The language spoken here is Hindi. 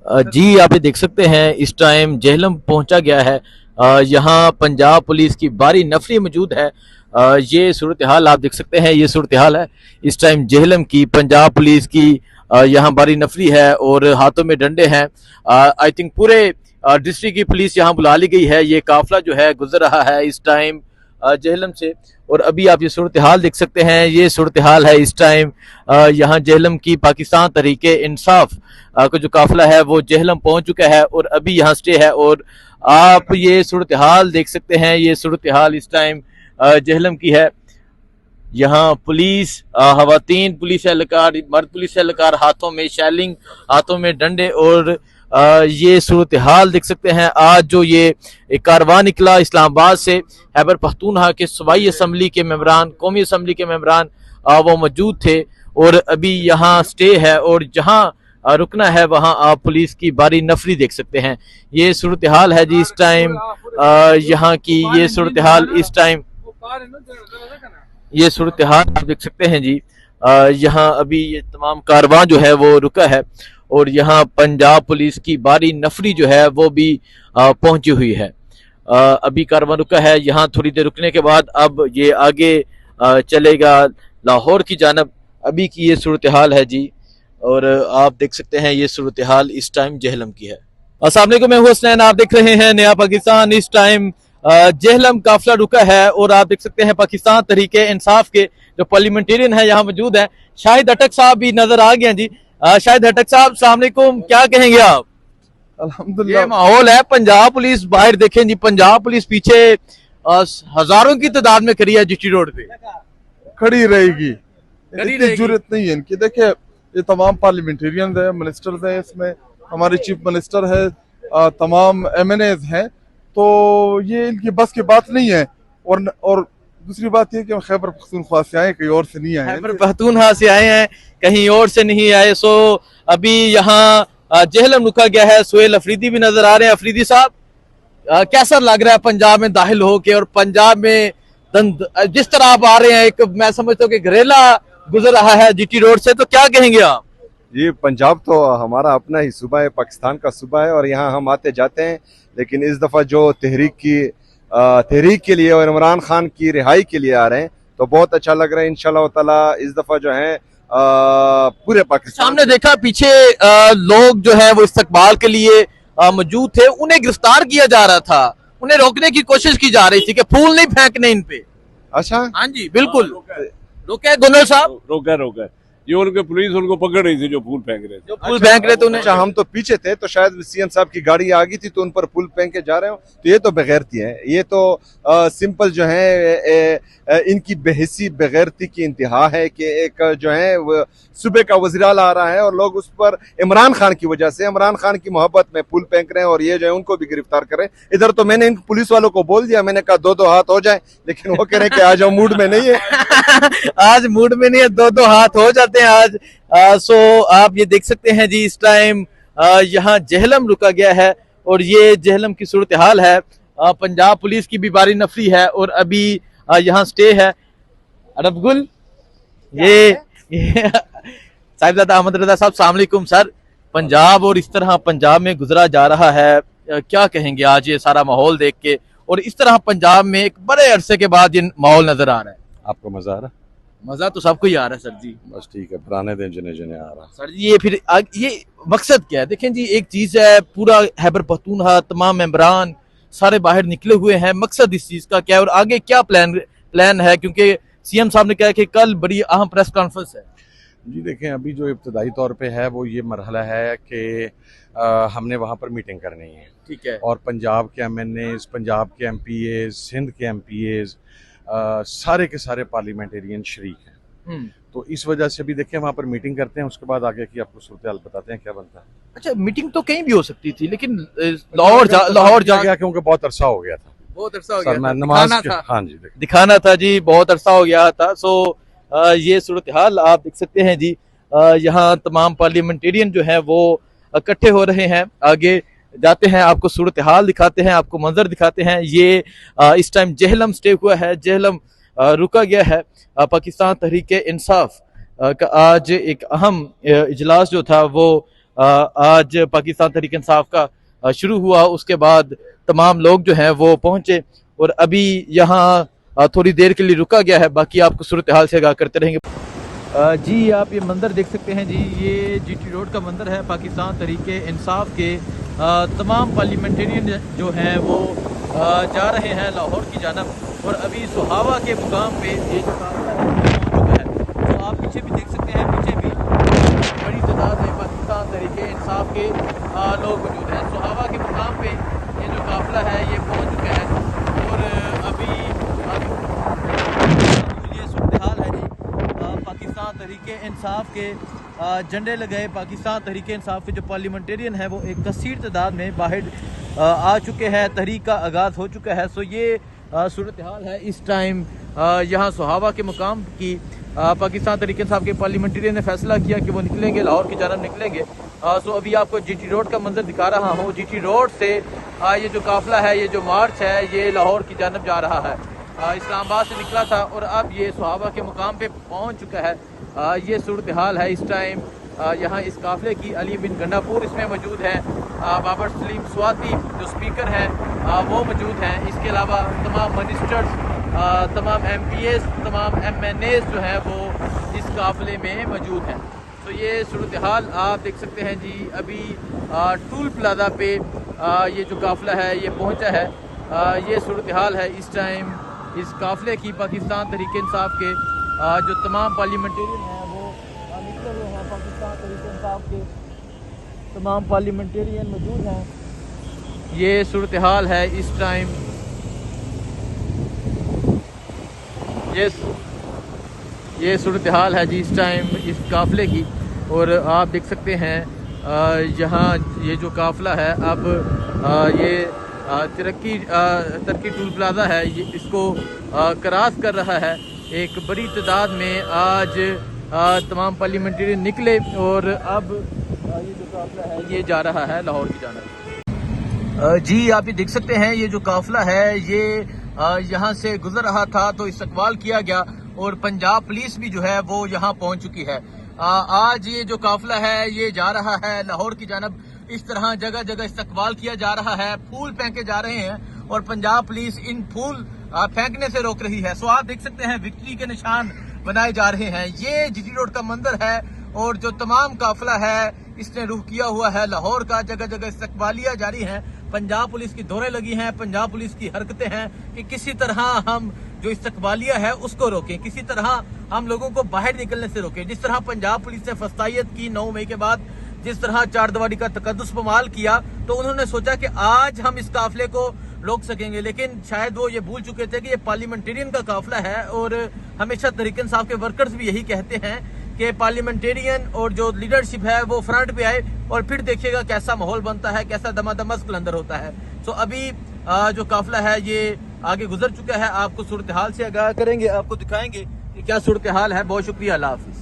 जी आप ये देख सकते हैं इस टाइम जेहलम पहुंचा गया है। यहाँ पंजाब पुलिस की भारी नफरी मौजूद है। ये सूरत हाल आप देख सकते हैं, ये सूरत हाल है इस टाइम जेहलम की। पंजाब पुलिस की यहाँ भारी नफरी है और हाथों में डंडे हैं। आई थिंक पूरे डिस्ट्रिक्ट की पुलिस यहाँ बुला ली गई है। ये काफिला जो है गुजर रहा है इस टाइम जेहलम से। और अभी आप ये सूरत हाल देख सकते हैं, ये सूरत हाल है इस टाइम यहाँ जेहलम की। पाकिस्तान तहरीके इंसाफ का जो काफिला है वो जेहलम पहुंच चुका है और अभी यहाँ स्टे है। और आप ये सूरत हाल देख सकते हैं, ये सूरत हाल इस टाइम जेहलम की है। यहाँ पुलिस, खवातीन पुलिस एहलकार, मर्द पुलिस एहलकार, हाथों में शैलिंग, हाथों में डंडे। और ये सूरत हाल देख सकते हैं। आज जो ये एक कारवां निकला इस्लामाबाद से, खैबर पख्तूनख्वा के सूबाई असम्बली के मेंबरान, कौमी असम्बली के मेंबरान वो मौजूद थे और अभी यहाँ स्टे है। और जहाँ रुकना है वहाँ आप पुलिस की भारी नफरी देख सकते हैं। ये सूरत हाल है जी इस टाइम यहाँ की। ये सूरत हाल इस टाइम, ये सूरत हाल आप देख सकते हैं जी। यहाँ अभी ये तमाम कारवां जो है वो रुका है और यहाँ पंजाब पुलिस की भारी नफरी जो है वो भी पहुंची हुई है। अभी कारवां रुका है। यहाँ थोड़ी देर रुकने के बाद अब ये आगे चलेगा लाहौर की जानब। अभी की ये सूरत हाल है जी। और आप देख सकते हैं ये सूरत हाल इस टाइम जेहलम की है। अस्सलाम वालेकुम, मैं हूं हसनैन, आप देख रहे हैं नया पाकिस्तान। इस टाइम जेहलम काफिला रुका है और आप देख सकते हैं पाकिस्तान तहरीके इंसाफ के जो पार्लियामेंटेरियन है यहाँ मौजूद है। शाहिद अटक साहब भी नजर आ गए जी। शाहिद अटक साहब, अस्सलाम वालेकुम, क्या कहेंगे आप? अल्हम्दुलिल्लाह, ये माहौल है, पंजाब पुलिस बाहर देखें जी, पंजाब पुलिस पीछे हजारों की तादाद में खड़ी है जीटी रोड पे। खड़ी रहेगी। खड़ी इतनी रहेगी। जरूरत नहीं है इनकी। देखिए, ये तमाम पार्लियामेंटेरियन है, मिनिस्टर्स हैं, इसमें हमारे चीफ मिनिस्टर है, तमाम एमएनएज हैं, तो ये इनकी बस की बात नहीं है। और दूसरी बात ये कि हम खैबर पख्तूनख्वा से आए, कहीं और से नहीं आए। खैबर पख्तूनख्वा से आए हैं, कहीं और से नहीं आए। सो अभी यहाँ जेहलम रुका गया है। सुहेल अफरीदी भी नजर आ रहे हैं। अफरीदी साहब, कैसा लग रहा है पंजाब में दाखिल होके? और पंजाब में जिस तरह आप आ रहे हैं, एक मैं समझता हूँ कि घरेला गुजर रहा है जीटी रोड से, तो क्या कहेंगे आप? ये पंजाब तो हमारा अपना ही सूबा है, पाकिस्तान का सूबा है और यहाँ हम आते जाते हैं। लेकिन इस दफ़ा जो तहरीक के लिए और इमरान खान की रिहाई के लिए आ रहे हैं तो बहुत अच्छा लग रहा है। इंशाल्लाह ताला इस दफ़ा जो है पूरे पाकिस्तान, सामने देखा पीछे लोग जो है वो इस्तकबाल के लिए मौजूद थे, उन्हें गिरफ्तार किया जा रहा था, उन्हें रोकने की कोशिश की जा रही थी कि फूल नहीं फेंकने इन पे। अच्छा, हाँ जी बिल्कुल, रोके गवर्नर साहब, रोका ये उनके पुलिस उनको पकड़ रही थी जो फूल फेंक रहे थे। जो फूल फेंक रहे थे उन्हें। अच्छा, हम तो पीछे थे तो शायद सीएम साहब की गाड़ी आ गई थी तो उन पर फूल फेंक के जा रहे हो, तो ये तो बेगैरती है। ये तो सिंपल जो है इनकी बेहिसी बेगैरती की इंतहा है कि एक जो है वो सूबे का वज़ीर-ए-आला आ रहा है और लोग उस पर इमरान खान की वजह से, इमरान खान की मोहब्बत में फूल फेंक रहे हैं और ये जो है उनको भी गिरफ्तार करें। इधर तो मैंने इन पुलिस वालों को बोल दिया, मैंने कहा 2-2 हाथ हो जाए, लेकिन वो कह रहे हैं कि आज हम मूड में नहीं है। आज मूड में नहीं है, 2-2 हाथ हो जाते हैं आज। सो आप ये देख सकते हैं जी इस टाइम यहाँ जेहलम रुका गया है और ये जेहलम की सूरत हाल है। पंजाब पुलिस की भी भारी नफरी है और अभी यहाँ स्टे है। अरबगुल, ये साहिबजादा अहमद रजा साहब, अस्सलाम वालेकुम सर। पंजाब और इस तरह पंजाब में गुजरा जा रहा है, क्या कहेंगे आज ये सारा माहौल देख के? और इस तरह पंजाब में एक बड़े अरसे के बाद ये माहौल नजर आ रहा है। आपको मजा आ रहा? मजा तो सबको ही आ रहा है सर जी। बस ठीक है, पुराने दिन जिन्हें जिन्हें आ रहा। सर जी ये फिर ये मकसद क्या है? देखें जी, एक चीज है, पूरा खैबर पख्तूनख्वा तमाम मेंबरान सारे बाहर निकले हुए हैं, मकसद इस चीज का क्या है और आगे क्या प्लान है? क्योंकि सीएम साहब ने कहा कि कल बड़ी अहम प्रेस कॉन्फ्रेंस है। जी देखें, अभी जो इब्तदाई तौर पे है वो ये मरहला है कि हमने वहाँ पर मीटिंग करनी है। ठीक है। और पंजाब के एमएनएज, पंजाब के एमपीएज, सिंध के एमपीएज, सारे के सारे पार्लियामेंटेरियन शरीक हैं। तो इस वजह से भी देखें वहाँ पर मीटिंग करते हैं, उसके बाद आगे की आपको सूरत हाल बताते हैं क्या बनता है। अच्छा, मीटिंग तो कहीं भी हो सकती थी, लेकिन लाहौर जा गया क्योंकि बहुत अरसा हो गया था। बहुत अरसा हो सर गया मैं था, नमाज दिखाना था। हाँ जी देखिए। दिखाना था जी, बहुत अरसा हो गया था। सो ये सूरत हाल आप देख सकते हैं जी। यहाँ तमाम पार्लियामेंटेरियन जो है वो इकट्ठे हो रहे हैं। आगे जाते हैं, आपको सूरत हाल दिखाते हैं, आपको मंजर दिखाते हैं। ये इस टाइम जेहलम स्टे हुआ है, जेहलम रुका गया है। पाकिस्तान तहरीके इंसाफ का आज एक अहम इजलास जो था वो आज पाकिस्तान तहरीक इंसाफ का शुरू हुआ, उसके बाद तमाम लोग जो हैं वो पहुंचे और अभी यहाँ थोड़ी देर के लिए रुका गया है। बाकी आपको सूरत हाल से आगाह करते रहेंगे। जी आप ये मंदिर देख सकते हैं जी, ये GT रोड का मंदिर है। पाकिस्तान तहरीक इंसाफ के तमाम पार्लियामेंटेरियन जो हैं वो जा रहे हैं लाहौर की जानब और अभी सुहावा के मुकाम पे ये जो काफिला है पहुंच चुका है। तो आप पीछे भी देख सकते हैं, पीछे भी बड़ी तादाद में पाकिस्तान तहरीक इंसाफ के लोग मौजूद हैं। सुहावा के मुकाम पे ये जो काफिला है ये पहुंच चुका है और अभी ये सूरत हाल है जी। पाकिस्तान तहरीक इंसाफ के झंडे लगाए, पाकिस्तान तहरीक इंसाफ के जो पार्लियामेंटेरियन है वो एक कसीर तादाद में बाहर आ चुके हैं, तहरीक का आगाज़ हो चुका है। सो ये सूरत हाल है इस टाइम यहाँ सुहावा के मुकाम की। पाकिस्तान तहरीक इंसाफ के पार्लियामेंटेरियन ने फैसला किया कि वो निकलेंगे, लाहौर की जानब निकलेंगे। सो अभी आपको GT रोड का मंजर दिखा रहा हूँ। GT रोड से ये जो काफिला है, ये जो मार्च है, ये लाहौर की जानब जा रहा है। इस्लामाबाद से निकला था और अब ये सुहावा के मुकाम पे पहुंच चुका है। ये सूरत हाल है इस टाइम यहाँ इस काफिले की। अली बिन गंडापुर इसमें मौजूद हैं, बाबर सलीम स्वाति जो स्पीकर हैं वो मौजूद हैं। इसके अलावा तमाम मिनिस्टर्स, तमाम MPs, तमाम MNAs जो हैं वो इस काफिले में मौजूद हैं। तो ये सूरत हाल आप देख सकते हैं जी। अभी टूल प्लाजा पे ये जो काफिला है ये पहुँचा है। ये सूरत हाल है इस टाइम इस काफिले की। पाकिस्तान तहरीक इंसाफ के जो तमाम पार्लियामेंटेरियन हैं वो निकले हुए हैं। पाकिस्तान तहरीक इंसाफ के तमाम पार्लियामेंटेरियन मौजूद हैं। ये सूरत हाल है इस टाइम। ये सूरत हाल है जी इस टाइम इस काफिले की। और आप देख सकते हैं यहाँ ये जो काफिला है अब ये तरक्की टूल प्लाजा है, ये इसको क्रॉस कर रहा है। एक बड़ी तादाद में आज तमाम पार्लियामेंटेरियन निकले और अब ये जो काफिला है ये जा रहा है लाहौर की जानब। जी आप ये देख सकते हैं ये जो काफिला है ये यहाँ से गुजर रहा था तो इस्तकबाल किया गया और पंजाब पुलिस भी जो है वो यहाँ पहुँच चुकी है। आज ये जो काफिला है ये जा रहा है लाहौर की जानब। इस तरह जगह जगह इस्तकबाल किया जा रहा है, फूल फेंके जा रहे हैं और पंजाब पुलिस इन फूल फेंकने से रोक रही है। सो आप देख सकते हैं विक्ट्री के निशान बनाए जा रहे हैं। ये GT रोड का मंदिर है और जो तमाम काफिला है इसने रुख किया हुआ है लाहौर का। जगह जगह इस्तकबालियां जारी हैं, पंजाब पुलिस की दौरे लगी हैं, पंजाब पुलिस की हरकतें हैं कि किसी तरह हम जो इस्तकबालिया है उसको रोकें, किसी तरह हम लोगों को बाहर निकलने से रोकें। जिस तरह पंजाब पुलिस ने फस्तायत की 9 मई के बाद, जिस तरह चारदीवारी का तकद्दुस पमाल किया, तो उन्होंने सोचा कि आज हम इस काफिले को रोक सकेंगे। लेकिन शायद वो ये भूल चुके थे कि ये पार्लियामेंटेरियन का काफिला है और हमेशा तहरीक इंसाफ के वर्कर्स भी यही कहते हैं कि पार्लियामेंटेरियन और जो लीडरशिप है वो फ्रंट पे आए और फिर देखिएगा कैसा माहौल बनता है, कैसा दमादमस कलंदर होता है। तो अभी जो काफिला है ये आगे गुजर चुका है। आपको सूरत हाल से आगाह करेंगे, आपको दिखाएंगे कि क्या सूरत हाल है। बहुत शुक्रिया, अल्लाह हाफिज।